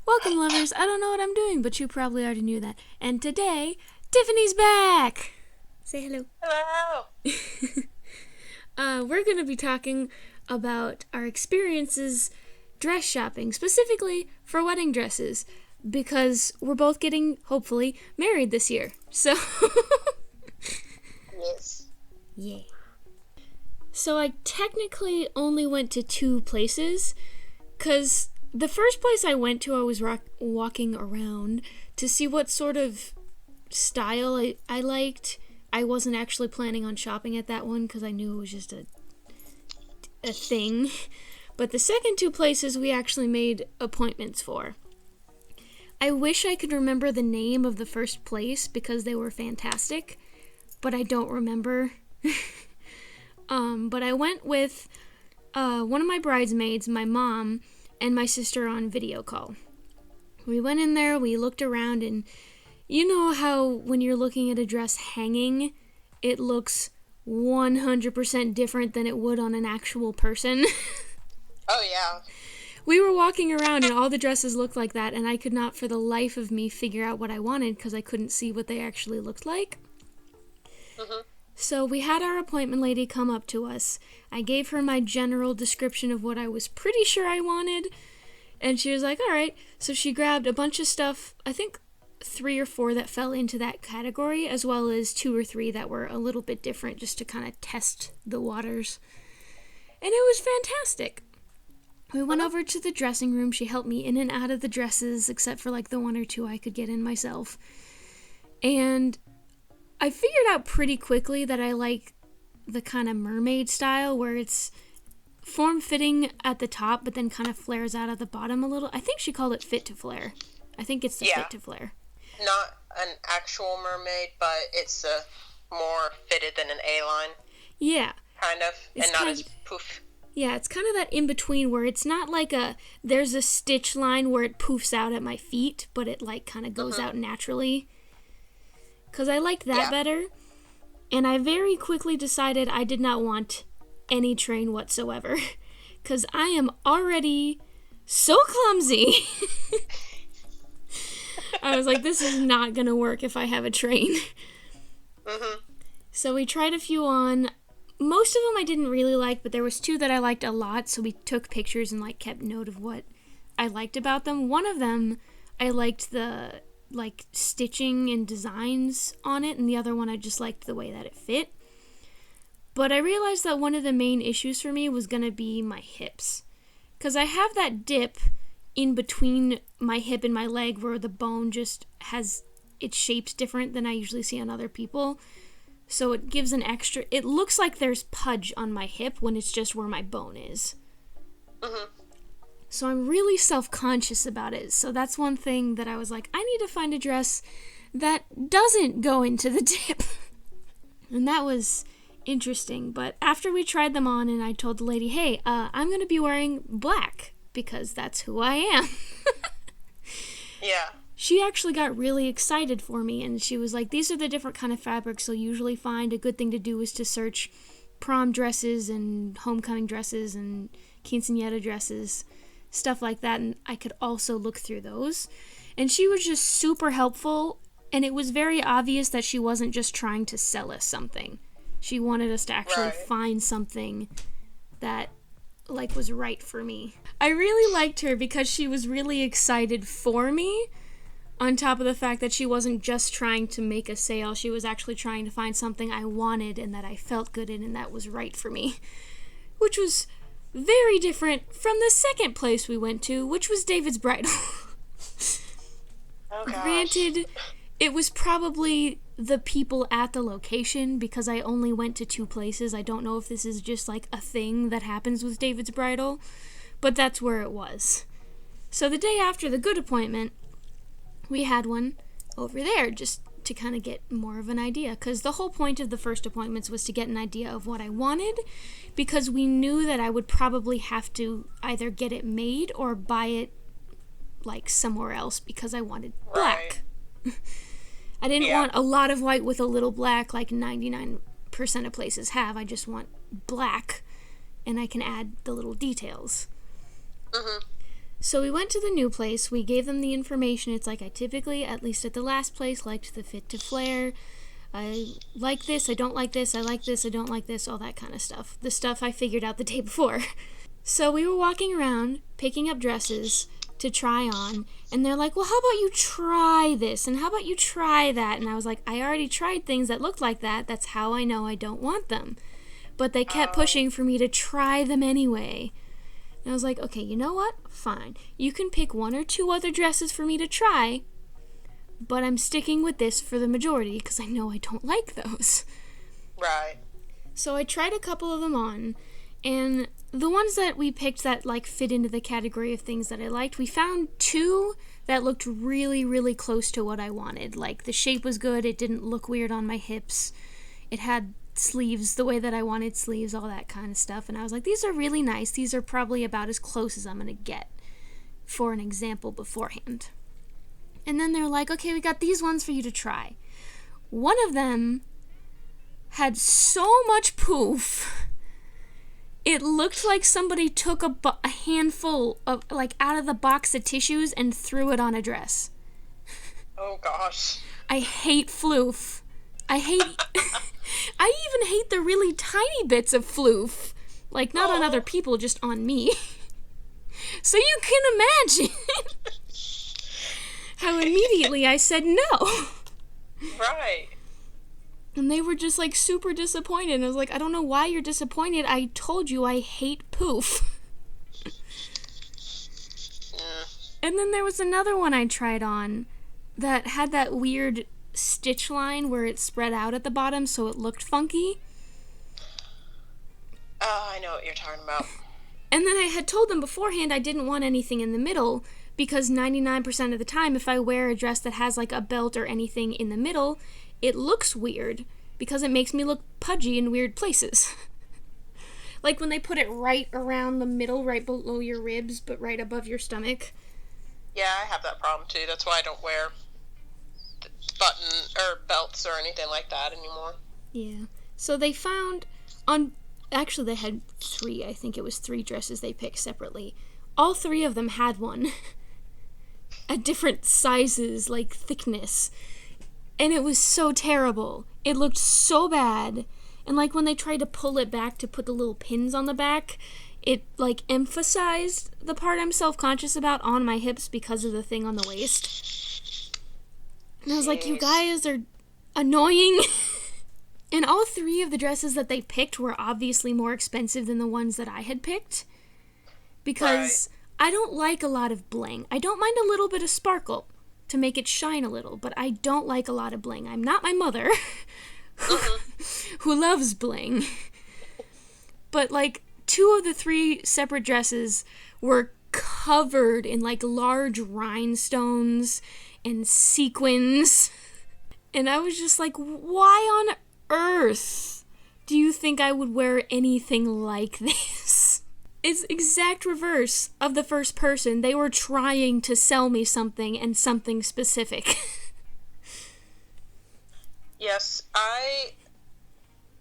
Welcome, lovers. I don't know what I'm doing, but you probably already knew that. And today, Tiffany's back! Say hello. Hello. We're going to be talking about our experiences dress shopping, specifically for wedding dresses, because we're both getting, hopefully, married this year. So, Yes. yeah. So I technically only went to 2 places, because the first place I went to, I was walking around to see what sort of style I liked. I wasn't actually planning on shopping at that one because I knew it was just a thing. But the second 2 places we actually made appointments for. I wish I could remember the name of the first place because they were fantastic, but I don't remember. But I went with one of my bridesmaids, my mom, and my sister on video call. We went in there, we looked around, and you know how when you're looking at a dress hanging, it looks 100% different than it would on an actual person? Oh, yeah. We were walking around and all the dresses looked like that, and I could not for the life of me figure out what I wanted because I couldn't see what they actually looked like. Mm-hmm. So we had our appointment lady come up to us. I gave her my general description of what I was pretty sure I wanted, and she was like, all right. So she grabbed a bunch of stuff, I think 3 or 4 that fell into that category, as well as 2 or 3 that were a little bit different just to kind of test the waters. And it was fantastic. We went over to the dressing room. She helped me in and out of the dresses, except for like the 1 or 2 I could get in myself. And I figured out pretty quickly that I like the kind of mermaid style where it's form-fitting at the top, but then kind of flares out at the bottom a little. I think she called it fit to flare. I think it's the fit to flare. Not an actual mermaid, but it's more fitted than an A-line. Yeah. Kind of. It's and not as poof. Yeah, it's kind of that in-between where it's not like there's a stitch line where it poofs out at my feet, but it like kind of goes out naturally. Because I liked that better. And I very quickly decided I did not want any train whatsoever. Because I am already so clumsy. I was like, this is not going to work if I have a train. Mm-hmm. So we tried a few on. Most of them I didn't really like, but there was 2 that I liked a lot. So we took pictures and like kept note of what I liked about them. One of them, I liked the like stitching and designs on it, and the other one I just liked the way that it fit. But I realized that one of the main issues for me was going to be my hips, because I have that dip in between my hip and my leg where the bone just has its shapes different than I usually see on other people, so it gives an extra, it looks like there's pudge on my hip when it's just where my bone is. So I'm really self-conscious about it. So that's one thing that I was like, I need to find a dress that doesn't go into the dip. And that was interesting. But after we tried them on and I told the lady, hey, I'm going to be wearing black because that's who I am. Yeah. She actually got really excited for me, and she was like, these are the different kind of fabrics you'll usually find. A good thing to do is to search prom dresses and homecoming dresses and quinceañera dresses, stuff like that, and I could also look through those. And she was just super helpful, and it was very obvious that she wasn't just trying to sell us something. She wanted us to actually find something that like was right for me. I really liked her because she was really excited for me, on top of the fact that she wasn't just trying to make a sale. She was actually trying to find something I wanted and that I felt good in and that was right for me, which was very different from the second place we went to, which was David's Bridal. Oh, gosh. Granted, it was probably the people at the location because I only went to 2 places. I don't know if this is just like a thing that happens with David's Bridal, but that's where it was. So the day after the good appointment, we had one over there just to kind of get more of an idea, because the whole point of the first appointments was to get an idea of what I wanted, because we knew that I would probably have to either get it made or buy it like somewhere else because I wanted black. I didn't want a lot of white with a little black like 99% of places have. I just want black, and I can add the little details. So we went to the new place. We gave them the information. It's like I typically, at least at the last place, liked the fit to flare. I like this, I don't like this, I like this, I don't like this, all that kind of stuff. The stuff I figured out the day before. So we were walking around, picking up dresses to try on, and they're like, well, how about you try this, and how about you try that? And I was like, I already tried things that looked like that. That's how I know I don't want them. But they kept pushing for me to try them anyway. And I was like, okay, you know what? Fine. You can pick 1 or 2 other dresses for me to try, but I'm sticking with this for the majority because I know I don't like those. Right. So I tried a couple of them on, and the ones that we picked that like fit into the category of things that I liked, we found 2 that looked really, really close to what I wanted. Like the shape was good, it didn't look weird on my hips, it had sleeves the way that I wanted sleeves, all that kind of stuff. And I was like, these are really nice. These are probably about as close as I'm going to get for an example beforehand. And then they're like, okay, we got these ones for you to try. One of them had so much poof. It looked like somebody took a handful of, like, out of the box of tissues and threw it on a dress. Oh, gosh. I hate floof. I even hate the really tiny bits of floof. Like, not on other people, just on me. So you can imagine how immediately I said no. Right. And they were just, like, super disappointed. And I was like, I don't know why you're disappointed. I told you I hate poof. And then there was another one I tried on that had that weird stitch line where it spread out at the bottom so it looked funky. Oh, I know what you're talking about. And then I had told them beforehand I didn't want anything in the middle because 99% of the time if I wear a dress that has like a belt or anything in the middle, it looks weird because it makes me look pudgy in weird places. Like when they put it right around the middle, right below your ribs, but right above your stomach. Yeah, I have that problem too. That's why I don't wear button or belts or anything like that anymore. Yeah. So they found on, actually they had 3, I think it was 3 dresses they picked separately. All 3 of them had one at different sizes, like thickness. And it was so terrible. It looked so bad. And like when they tried to pull it back to put the little pins on the back, it like emphasized the part I'm self-conscious about on my hips because of the thing on the waist. And I was like, you guys are annoying. And all 3 of the dresses that they picked were obviously more expensive than the ones that I had picked. Because I don't like a lot of bling. I don't mind a little bit of sparkle to make it shine a little, but I don't like a lot of bling. I'm not my mother, who loves bling. But like 2 of the 3 separate dresses were covered in like large rhinestones and sequins. And I was just like, why on earth do you think I would wear anything like this? It's exact reverse of the first person. They were trying to sell me something and something specific. Yes,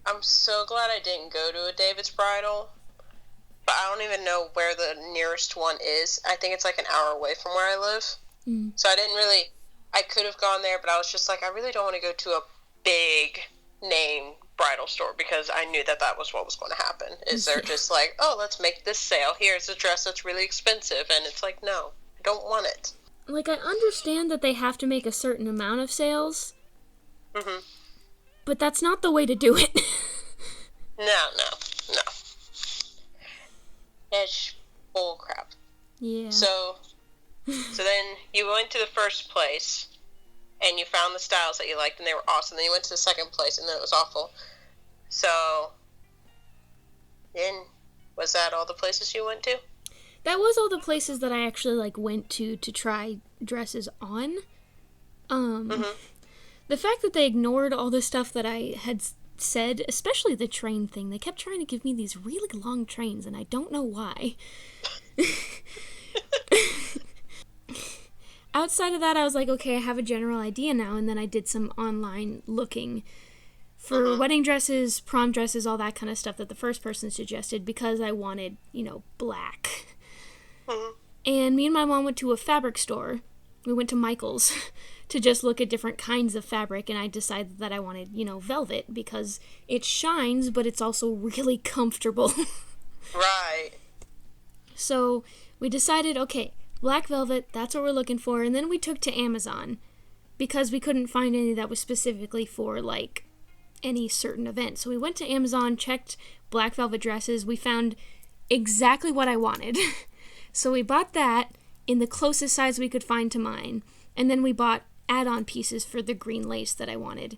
I'm so glad I didn't go to a David's Bridal, but I don't even know where the nearest one is. I think it's like an hour away from where I live. So I could have gone there, but I was just like, I really don't want to go to a big name bridal store because I knew that was what was going to happen. Is they're just like, oh, let's make this sale. Here's a dress that's really expensive. And it's like, no, I don't want it. Like, I understand that they have to make a certain amount of sales. Mm-hmm. But that's not the way to do it. No. It's bull crap. Yeah. So then you went to the first place, and you found the styles that you liked, and they were awesome. Then you went to the second place, and then it was awful. So, then, was that all the places you went to? That was all the places that I actually, like, went to try dresses on. The fact that they ignored all the stuff that I had said, especially the train thing, they kept trying to give me these really long trains, and I don't know why. Outside of that, I was like, okay, I have a general idea now, and then I did some online looking for wedding dresses, prom dresses, all that kind of stuff that the first person suggested because I wanted, black. And me and my mom went to a fabric store. We went to Michael's to just look at different kinds of fabric, and I decided that I wanted, velvet because it shines, but it's also really comfortable. Right. So we decided, okay, black velvet, that's what we're looking for. And then we took to Amazon because we couldn't find any that was specifically for, like, any certain event. So we went to Amazon, checked black velvet dresses. We found exactly what I wanted. So we bought that in the closest size we could find to mine. And then we bought add-on pieces for the green lace that I wanted.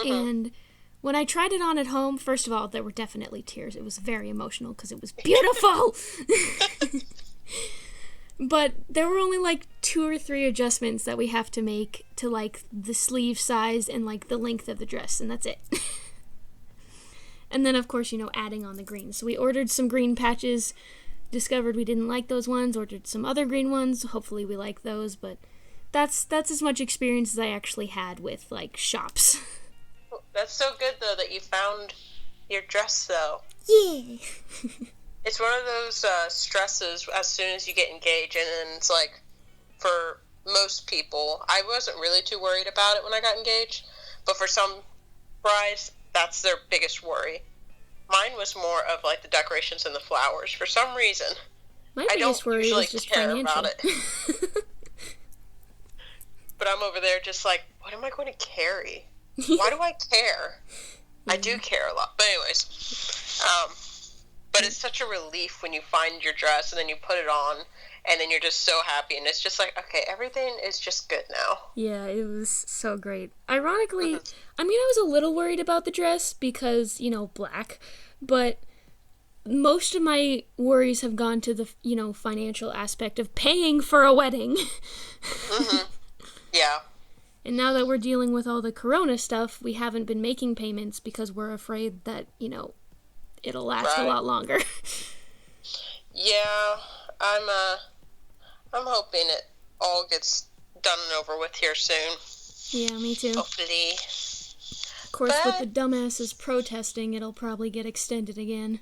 And when I tried it on at home, first of all, there were definitely tears. It was very emotional because it was beautiful. But there were only like 2 or 3 adjustments that we have to make to like the sleeve size and like the length of the dress, and that's it. And then of course, adding on the green. So we ordered some green patches, discovered we didn't like those ones, ordered some other green ones. Hopefully we like those, but that's as much experience as I actually had with like shops. That's so good though that you found your dress though. Yeah. It's one of those stresses as soon as you get engaged, and it's like, for most people, I wasn't really too worried about it when I got engaged, but for some brides, that's their biggest worry. Mine was more of like the decorations and the flowers. For some reason, My biggest worry is just financial. about it. But I'm over there just like, what am I going to carry? Why do I care? I do care a lot. But anyways, but it's such a relief when you find your dress and then you put it on and then you're just so happy, and it's just like, okay, everything is just good now. Yeah, it was so great. Ironically, I mean, I was a little worried about the dress because, black, but most of my worries have gone to the, financial aspect of paying for a wedding. Yeah. And now that we're dealing with all the corona stuff, we haven't been making payments because we're afraid that, it'll last a lot longer. Yeah, I'm hoping it all gets done and over with here soon. Yeah, me too. Hopefully. Of course, with the dumbasses protesting, it'll probably get extended again.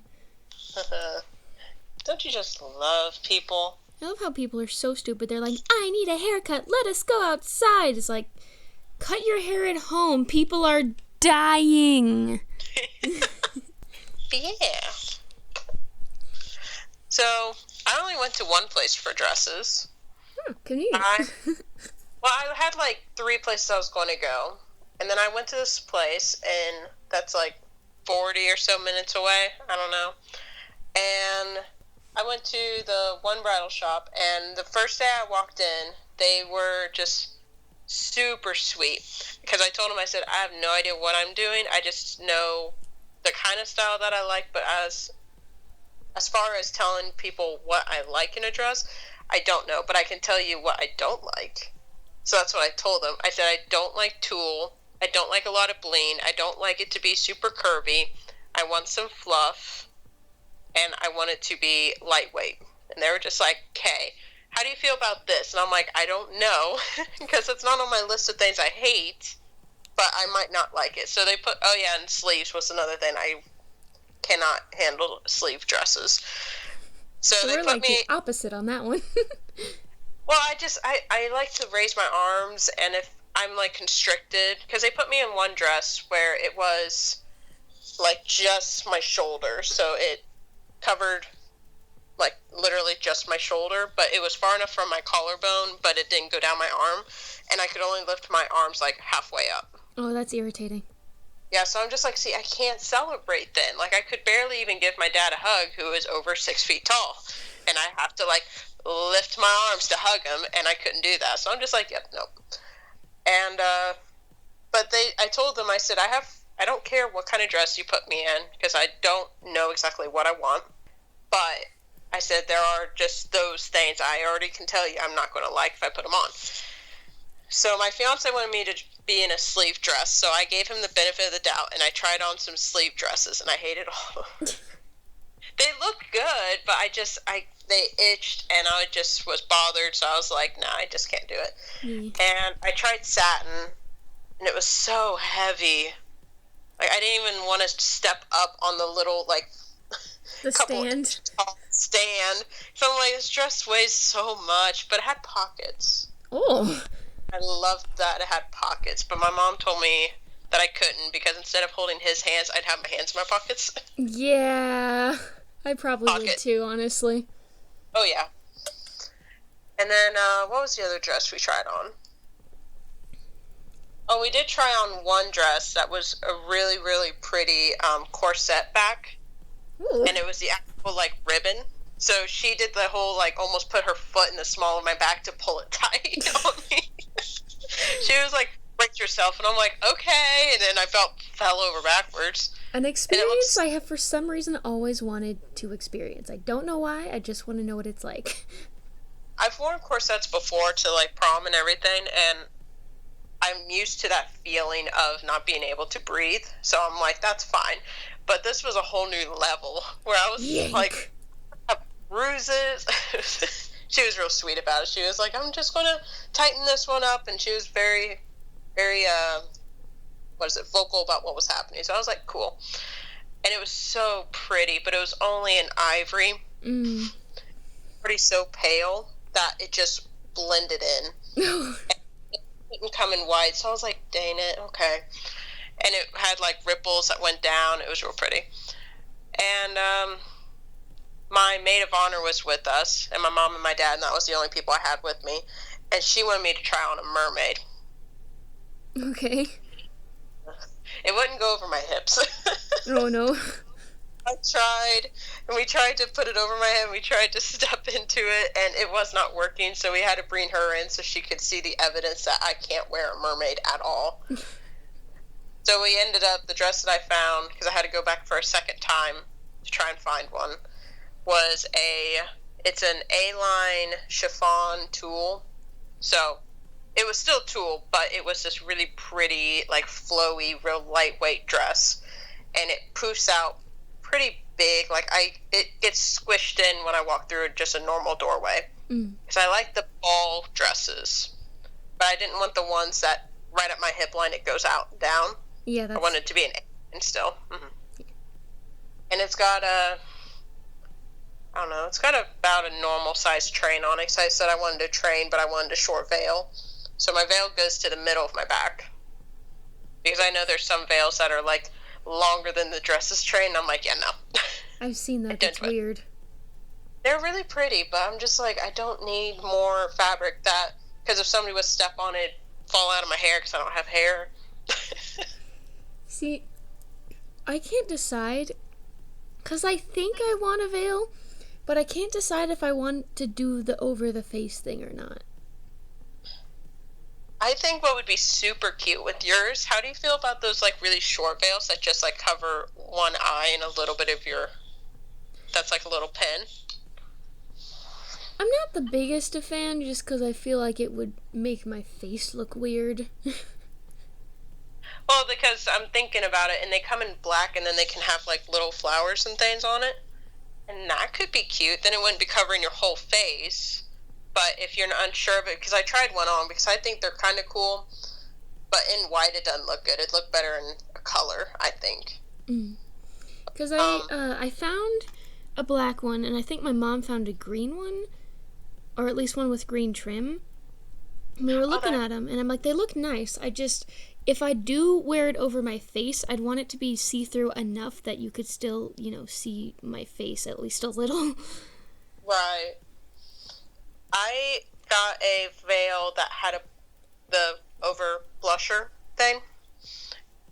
Don't you just love people? I love how people are so stupid. They're like, I need a haircut. Let us go outside. It's like, cut your hair at home. People are dying. Yeah. So, I only went to one place for dresses. Convenient. I had like 3 places I was going to go. And then I went to this place, and that's like 40 or so minutes away. I don't know. And I went to the one bridal shop, and the first day I walked in, they were just super sweet. Because I told them, I said, I have no idea what I'm doing. I just know the kind of style that I like, but as far as telling people what I like in a dress, I don't know. But I can tell you what I don't like. So that's what I told them. I said, I don't like tulle. I don't like a lot of bling. I don't like it to be super curvy. I want some fluff. And I want it to be lightweight. And they were just like, okay, how do you feel about this? And I'm like, I don't know, because it's not on my list of things I hate, but I might not like it. So they put, and sleeves was another thing. I cannot handle sleeve dresses. So they we're put like me the opposite on that one. Well, I like to raise my arms, and if I'm like constricted, because they put me in one dress where it was like just my shoulder, so it covered like literally just my shoulder, but it was far enough from my collarbone, but it didn't go down my arm, and I could only lift my arms like halfway up. Oh, that's irritating. Yeah, so I'm just like, see, I can't celebrate then. Like, I could barely even give my dad a hug, who is over 6 feet tall, and I have to like lift my arms to hug him, and I couldn't do that. So I'm just like, yep, nope. And but I told them, I said, I don't care what kind of dress you put me in, because I don't know exactly what I want. But I said, there are just those things I already can tell you I'm not going to like if I put them on. So my fiance wanted me to be in a sleeve dress, so I gave him the benefit of the doubt, and I tried on some sleeve dresses, and I hated all of them. They look good, but they itched, and I just was bothered, so I was like, nah, I just can't do it. And I tried satin, and it was so heavy. Like, I didn't even want to step up on the little, like, The couple stand. stand. So I'm like, this dress weighs so much, but it had pockets. Oh. I loved that it had pockets, but my mom told me that I couldn't because instead of holding his hands, I'd have my hands in my pockets. Yeah. I probably would too, honestly. Oh, yeah. And then, what was the other dress we tried on? Oh, we did try on one dress that was a really, really pretty corset back. Ooh. And it was the actual, like, ribbon. So she did the whole, like, almost put her foot in the small of my back to pull it tight on me. She was like, brace yourself. And I'm like, okay. And then I fell over backwards. An experience I have for some reason always wanted to experience. I don't know why. I just want to know what it's like. I've worn corsets before to, like, prom and everything. And I'm used to that feeling of not being able to breathe. So I'm like, that's fine. But this was a whole new level where I was Yank. like, bruises. She was real sweet about it. She was like, I'm just going to tighten this one up. And she was very, very, vocal about what was happening. So I was like, cool. And it was so pretty, but it was only in ivory. Pretty so pale that it just blended in. It didn't come in white. So I was like, dang it, okay. And it had like ripples that went down. It was real pretty. And my maid of honor was with us, and my mom and my dad, and that was the only people I had with me. And she wanted me to try on a mermaid. Okay. It wouldn't go over my hips. Oh, no. I tried, and we tried to put it over my head. We tried to step into it, and it was not working, so we had to bring her in so she could see the evidence that I can't wear a mermaid at all. So we ended up, the dress that I found, because I had to go back for a second time to try and find one, was it's an A-line chiffon tulle. So it was still tulle, but it was this really pretty, like flowy, real lightweight dress. And it poofs out pretty big. Like it gets squished in when I walk through just a normal doorway. Because I like the ball dresses. But I didn't want the ones that right at my hip line, it goes out and down. Yeah, I wanted it to be an A-line still. And it's got it's got about a normal size train on it. Because I said I wanted a train, but I wanted a short veil. So my veil goes to the middle of my back. Because I know there's some veils that are like longer than the dress's train. I'm like, yeah, no. I've seen that. It's weird. They're really pretty, but I'm just like, I don't need more fabric that, because if somebody would step on it, fall out of my hair because I don't have hair. See, I can't decide, because I think I want a veil, but I can't decide if I want to do the over-the-face thing or not. I think what would be super cute with yours, how do you feel about those like really short veils that just like cover one eye and a little bit of that's like a little pin? I'm not the biggest of fan just because I feel like it would make my face look weird. Well, because I'm thinking about it, and they come in black, and then they can have like little flowers and things on it, and that could be cute. Then it wouldn't be covering your whole face. But if you're not unsure of it, because I tried one on, because I think they're kind of cool, but in white it doesn't look good. It looked better in a color, I think. Because I found a black one, and I think my mom found a green one, or at least one with green trim. And we were looking at them, and I'm like, they look nice. If I do wear it over my face, I'd want it to be see-through enough that you could still, see my face at least a little. Right. I got a veil that had the over blusher thing,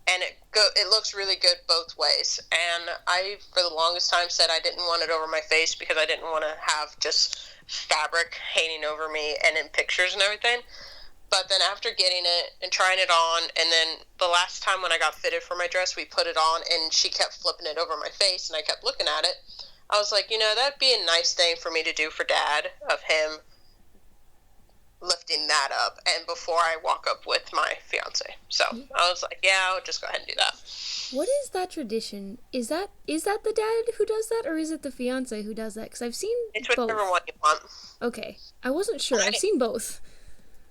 and it looks really good both ways. And I, for the longest time, said I didn't want it over my face because I didn't want to have just fabric hanging over me and in pictures and everything. But then after getting it and trying it on, and then the last time when I got fitted for my dress, we put it on, and she kept flipping it over my face, and I kept looking at it. I was like, that'd be a nice thing for me to do for Dad, of him lifting that up, and before I walk up with my fiance. So I was like, yeah, I'll just go ahead and do that. What is that tradition? Is that the dad who does that, or is it the fiance who does that? Because I've seen it's both. whichever one you want. Okay. I wasn't sure. I've seen both.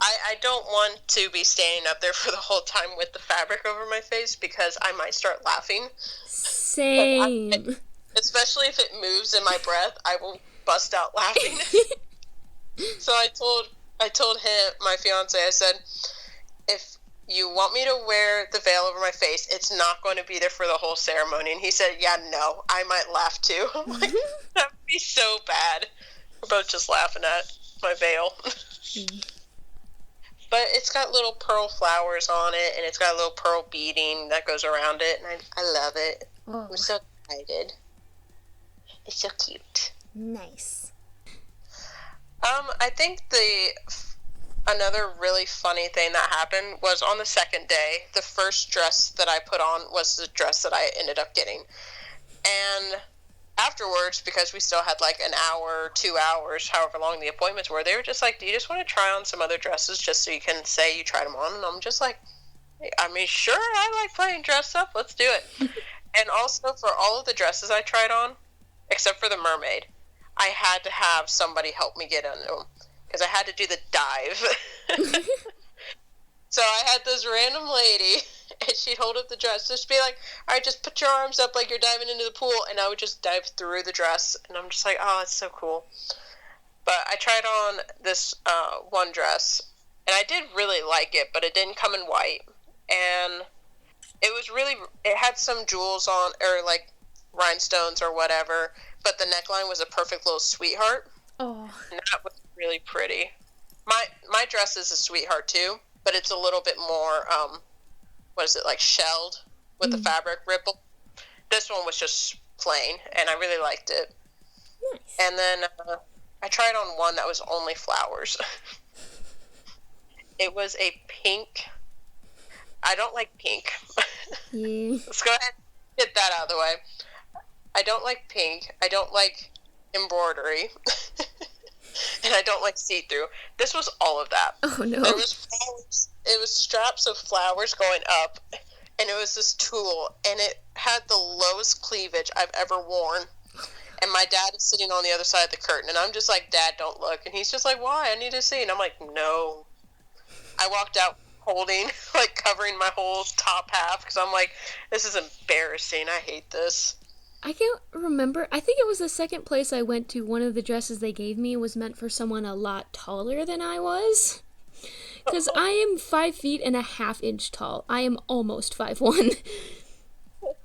I don't want to be standing up there for the whole time with the fabric over my face because I might start laughing. Same. Especially if it moves in my breath, I will bust out laughing. So I told him, my fiance, I said, if you want me to wear the veil over my face, it's not going to be there for the whole ceremony. And he said, yeah, no, I might laugh too. I'm like, that would be so bad. We're both just laughing at my veil. But it's got little pearl flowers on it, and it's got a little pearl beading that goes around it, and I love it. Oh. I'm so excited. It's so cute. Nice. I think another really funny thing that happened was on the second day, the first dress that I put on was the dress that I ended up getting. And afterwards, because we still had like an hour, 2 hours, however long the appointments were, they were just like, do you just want to try on some other dresses just so you can say you tried them on? And I'm just like, I mean, sure, I like playing dress up. Let's do it. And also for all of the dresses I tried on, except for the mermaid, I had to have somebody help me get into them because I had to do the dive. So I had this random lady, and she'd hold up the dress, just be like, all right, just put your arms up like you're diving into the pool, and I would just dive through the dress, and I'm just like, oh, it's so cool. But I tried on this one dress, and I did really like it, but it didn't come in white, and it had some jewels on, or like rhinestones or whatever, but the neckline was a perfect little sweetheart. Oh. And that was really pretty. My dress is a sweetheart too, but it's a little bit more, like shelled with the fabric ripple. This one was just plain, and I really liked it. Nice. And then I tried on one that was only flowers. It was a pink. I don't like pink. Yeah. Let's go ahead and get that out of the way. I don't like pink. I don't like embroidery. And I don't like see-through. This was all of that. Oh, no. There was flowers. It was straps of flowers going up, and it was this tulle, and it had the lowest cleavage I've ever worn. And my dad is sitting on the other side of the curtain, and I'm just like, Dad, don't look. And he's just like, why? I need to see. And I'm like, no. I walked out holding, like, covering my whole top half, because I'm like, this is embarrassing. I hate this. I can't remember. I think it was the second place I went to. One of the dresses they gave me was meant for someone a lot taller than I was. Because I am 5.5 feet tall. I am almost 5'1".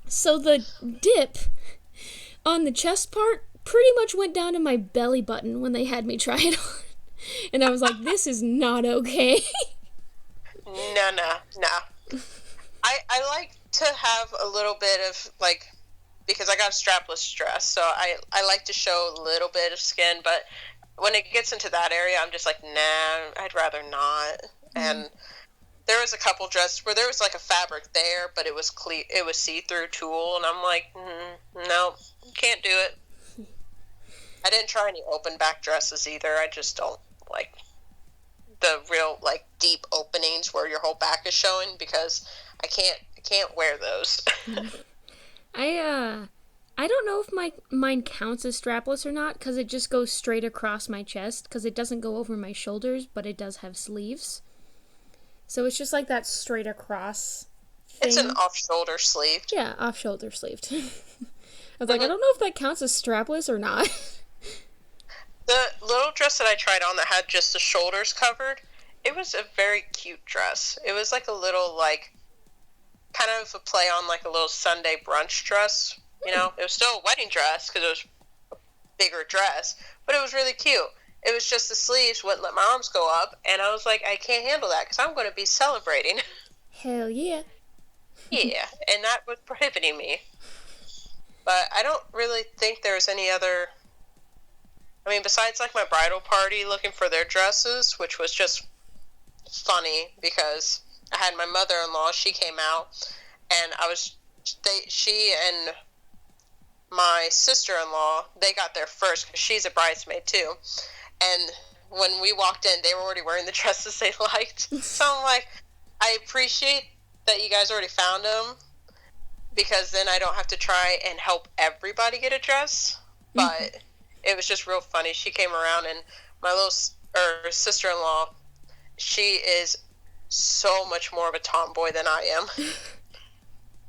So the dip on the chest part pretty much went down to my belly button when they had me try it on. And I was like, this is not okay. No. I like to have a little bit of, like, because I got a strapless dress, so I like to show a little bit of skin, but when it gets into that area, I'm just like, nah, I'd rather not. And there was a couple dresses where there was like a fabric there, but it was see-through tulle, and I'm like, no, can't do it. I didn't try any open back dresses either. I just don't like the real, like, deep openings where your whole back is showing, because I can't wear those. I don't know if mine counts as strapless or not, because it just goes straight across my chest, because it doesn't go over my shoulders, but it does have sleeves. So it's just like that straight across thing. It's an off-shoulder sleeved. Yeah, off-shoulder sleeved. I was like, I don't know if that counts as strapless or not. The little dress that I tried on that had just the shoulders covered, it was a very cute dress. It was like a little, like, kind of a play on like a little Sunday brunch dress. You know, it was still a wedding dress because it was a bigger dress, but it was really cute. It was just the sleeves wouldn't let my arms go up, and I was like, I can't handle that because I'm going to be celebrating. Hell yeah. Yeah, and that was prohibiting me. But I don't really think there's any other... I mean, besides like my bridal party looking for their dresses, which was just funny because I had my mother-in-law, she came out, and she and my sister-in-law, they got there first because she's a bridesmaid too. And when we walked in, they were already wearing the dresses they liked. So I'm like, I appreciate that you guys already found them, because then I don't have to try and help everybody get a dress. But it was just real funny. She came around, and my little sister-in-law, she is so much more of a tomboy than I am.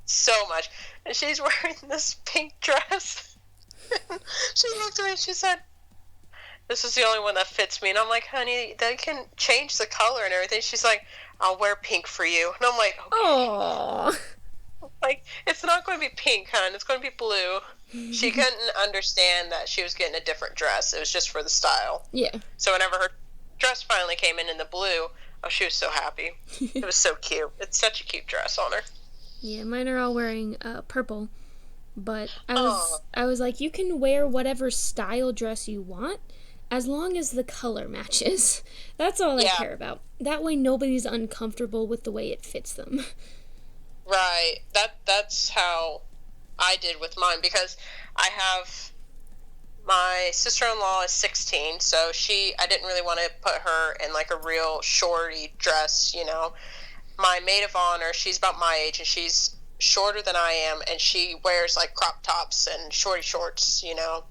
So much. And she's wearing this pink dress. She looked at me and she said, this is the only one that fits me. And I'm like, honey, they can change the color and everything. She's like, I'll wear pink for you. And I'm like, okay. Oh. Like, it's not going to be pink, hon. It's going to be blue. She couldn't understand that she was getting a different dress. It was just for the style. Yeah. So whenever her dress finally came in the blue, oh, she was so happy. It was so cute. It's such a cute dress on her. Yeah, mine are all wearing purple. But I was like, you can wear whatever style dress you want as long as the color matches. That's all I care about. That way nobody's uncomfortable with the way it fits them. Right. That's how I did with mine, because I have, my sister-in-law is 16, so I didn't really want to put her in like a real shorty dress, you know. My maid of honor, she's about my age, and she's shorter than I am, and she wears like crop tops and shorty shorts, you know.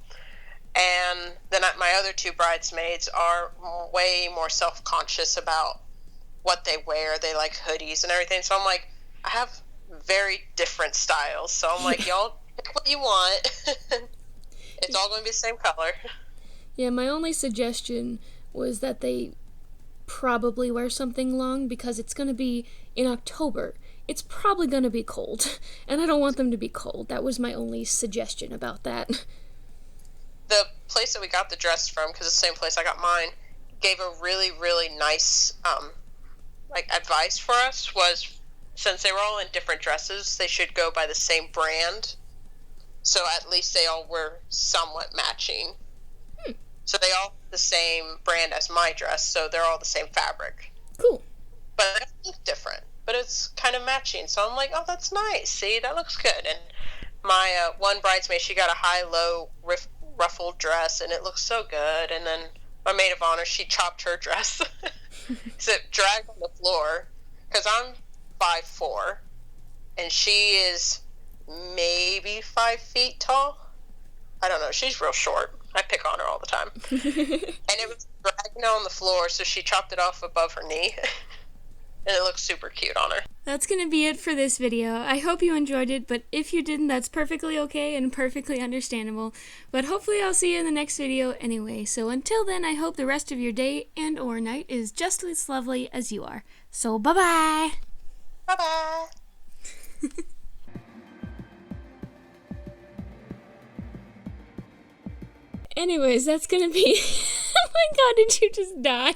And then my other two bridesmaids are way more self-conscious about what they wear. They like hoodies and everything, so I'm like, I have very different styles, so I'm like, y'all pick what you want. It's all going to be the same color. Yeah, my only suggestion was that they probably wear something long, because it's going to be in October. It's probably going to be cold, and I don't want them to be cold. That was my only suggestion about that. The place that we got the dress from, because it's the same place I got mine, gave a really, really nice like advice for us, was since they were all in different dresses, they should go by the same brand, so at least they all were somewhat matching. So they all the same brand as my dress, so they're all the same fabric. Cool. But they look different, but it's kind of matching, so I'm like, oh, that's nice. See, that looks good. And my one bridesmaid, she got a high-low ruffled dress, and it looks so good. And then my maid of honor, she chopped her dress. So it dragged on the floor, because I'm 5'4", and she is maybe 5 feet tall. I don't know. She's real short. I pick on her all the time. And it was dragging on the floor, so she chopped it off above her knee. And it looks super cute on her. That's going to be it for this video. I hope you enjoyed it, but if you didn't, that's perfectly okay and perfectly understandable. But hopefully I'll see you in the next video anyway. So until then, I hope the rest of your day and or night is just as lovely as you are. So bye-bye! Bye-bye! Anyways, that's gonna be... Oh my god, did you just die?